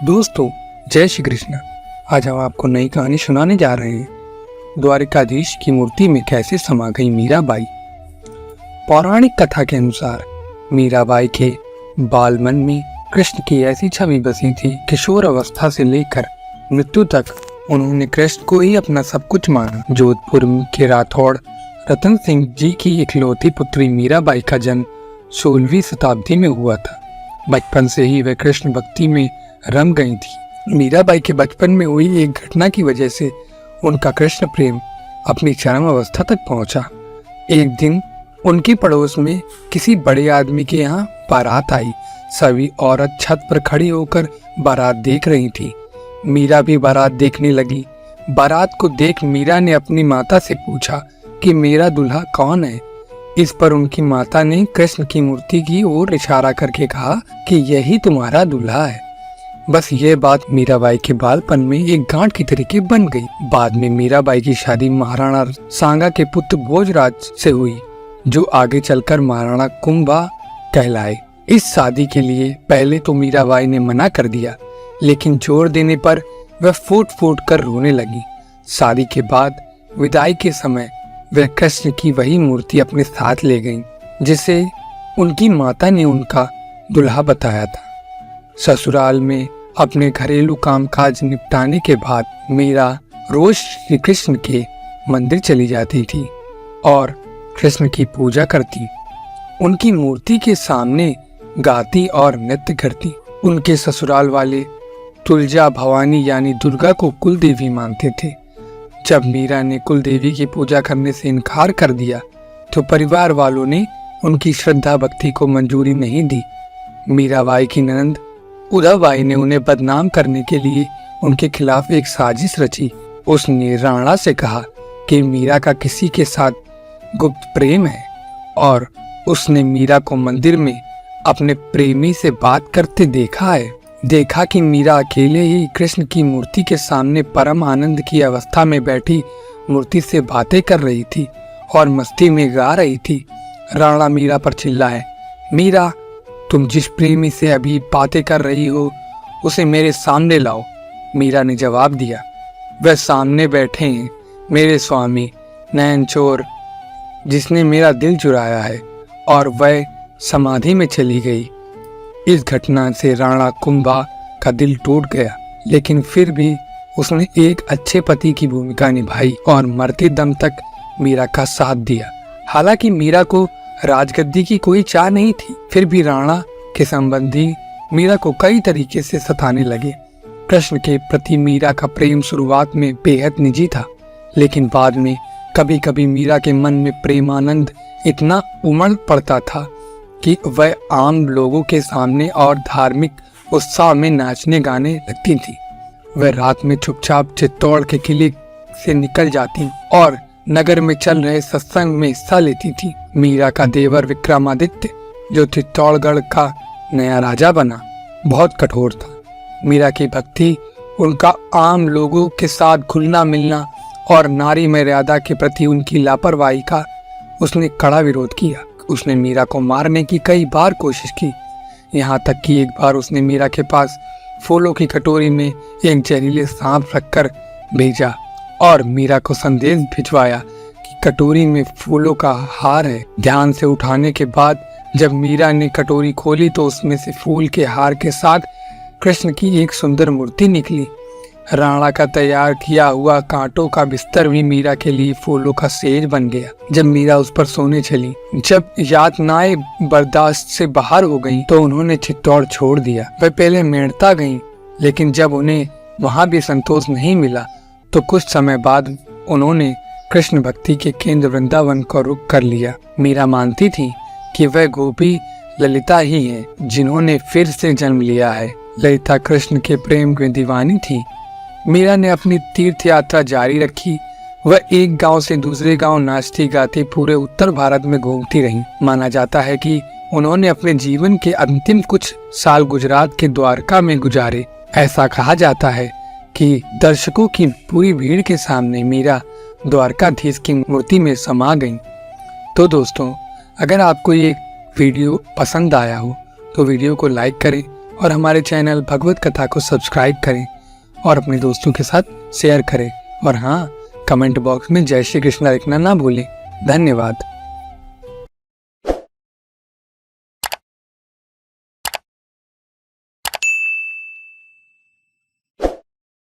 दोस्तों, जय श्री कृष्ण। आज हम आपको नई कहानी सुनाने जा रहे हैं। द्वारिकाधीश की मूर्ति में कैसे समा गई मीराबाई। पौराणिक कथा के अनुसार मीराबाई के बालमन में कृष्ण की ऐसी छवि बसी थी। किशोर अवस्था से लेकर मृत्यु तक उन्होंने कृष्ण को ही अपना सब कुछ माना। जोधपुर के राठौड़ रतन सिंह जी की इकलौती पुत्री मीराबाई का जन्म 16वीं शताब्दी में हुआ था। बचपन से ही वे कृष्ण भक्ति में रम गई थी। मीराबाई के बचपन में हुई एक घटना की वजह से उनका कृष्ण प्रेम अपनी चरम अवस्था तक पहुंचा। एक दिन उनकी पड़ोस में किसी बड़े आदमी के यहाँ बारात आई। सभी औरत छत पर खड़ी होकर बारात देख रही थी। मीरा भी बारात देखने लगी। बारात को देख मीरा ने अपनी माता से पूछा कि मेरा दूल्हा कौन है। इस पर उनकी माता ने कृष्ण की मूर्ति की ओर इशारा करके कहा कि यही तुम्हारा दूल्हा है। बस ये बात मीराबाई के बालपन में एक गांठ की तरीके बन गई। बाद में मीराबाई की शादी महाराणा सांगा के पुत्र भोजराज से हुई, जो आगे चलकर महाराणा कुंभा कहलाए। इस शादी के लिए पहले तो मीराबाई ने मना कर दिया, लेकिन जोर देने पर वह फूट फूट कर रोने लगी। शादी के बाद विदाई के समय वह कृष्ण की वही मूर्ति अपने साथ ले गईं, जिसे उनकी माता ने उनका दूल्हा बताया था। ससुराल में अपने घरेलू कामकाज निपटाने के बाद मीरा रोज श्री कृष्ण के मंदिर चली जाती थी और कृष्ण की पूजा करती, उनकी मूर्ति के सामने गाती और नृत्य करती। उनके ससुराल वाले तुलजा भवानी यानी दुर्गा को कुल देवी मानते थे। जब मीरा ने कुल देवी की पूजा करने से इनकार कर दिया तो परिवार वालों ने उनकी श्रद्धा भक्ति को मंजूरी नहीं दी। मीराबाई की ननद उदाबाई ने उन्हें बदनाम करने के लिए उनके खिलाफ एक साजिश रची। उसने राणा से कहा कि मीरा का किसी के साथ गुप्त प्रेम है और उसने मीरा को मंदिर में अपने प्रेमी से बात करते देखा है। देखा कि मीरा अकेले ही कृष्ण की मूर्ति के सामने परम आनंद की अवस्था में बैठी मूर्ति से बातें कर रही थी और मस्ती में गा रही थी। राणा मीरा पर चिल्लाए, मीरा, तुम जिस प्रेमी से अभी बातें कर रही हो उसे मेरे सामने लाओ। मीरा ने जवाब दिया, वह सामने बैठे हैं मेरे स्वामी नयनचोर, जिसने मेरा दिल चुराया है, और वह समाधि में चली गई। इस घटना से राणा कुंभा का दिल टूट गया, लेकिन फिर भी उसने एक अच्छे पति की भूमिका निभाई और मरते दम तक मीरा का साथ दिया। हालांकि मीरा को राजगद्दी की कोई चाह नहीं थी, फिर भी राणा के संबंधी मीरा को कई तरीके से सताने लगे। कृष्ण के प्रति मीरा का प्रेम शुरुआत में बेहद निजी था, लेकिन बाद में कभी कभी मीरा के मन में प्रेमानंद इतना उमड़ पड़ता था कि वह आम लोगों के सामने और धार्मिक उत्साह में नाचने गाने लगती थी। वह रात में चुपचाप चित्तौड़ के किले से निकल जाती और नगर में चल रहे सत्संग में हिस्सा लेती थी। मीरा का देवर विक्रमादित्य, जो चित्तौड़गढ़ का नया राजा बना, बहुत कठोर था। मीरा की भक्ति, उनका आम लोगों के साथ घुलना मिलना और नारी मर्यादा के प्रति उनकी लापरवाही का उसने कड़ा विरोध किया। उसने मीरा को मारने की कई बार कोशिश की, यहाँ तक कि एक बार उसने मीरा के पास फूलों की कटोरी में एक जहरीले सांप रखकर भेजा और मीरा को संदेश भिजवाया कि कटोरी में फूलों का हार है। ध्यान से उठाने के बाद जब मीरा ने कटोरी खोली तो उसमें से फूल के हार के साथ कृष्ण की एक सुंदर मूर्ति निकली। राणा का तैयार किया हुआ कांटों का बिस्तर भी मीरा के लिए फूलों का सेज बन गया। जब मीरा उस पर सोने चली, जब यातनाएं बर्दाश्त से बाहर हो गईं, तो उन्होंने चित्तौड़ छोड़ दिया। वह पहले मेड़ता गईं, लेकिन जब उन्हें वहां भी संतोष नहीं मिला तो कुछ समय बाद उन्होंने कृष्ण भक्ति के केंद्र वृंदावन को रुख कर लिया। मीरा मानती थी कि वह गोपी ललिता ही है, जिन्होंने फिर से जन्म लिया है। ललिता कृष्ण के प्रेम की दीवानी थी। मीरा ने अपनी तीर्थ यात्रा जारी रखी। वह एक गांव से दूसरे गांव नाचती गाती पूरे उत्तर भारत में घूमती रही। माना जाता है कि उन्होंने अपने जीवन के अंतिम कुछ साल गुजरात के द्वारका में गुजारे। ऐसा कहा जाता है कि दर्शकों की पूरी भीड़ के सामने मीरा द्वारकाधीश की मूर्ति में समा गईं। तो दोस्तों, अगर आपको ये वीडियो पसंद आया हो तो वीडियो को लाइक करें और हमारे चैनल भगवत कथा को सब्सक्राइब करें और अपने दोस्तों के साथ शेयर करें। और हाँ, कमेंट बॉक्स में जय श्री कृष्ण लिखना ना भूलें। धन्यवाद।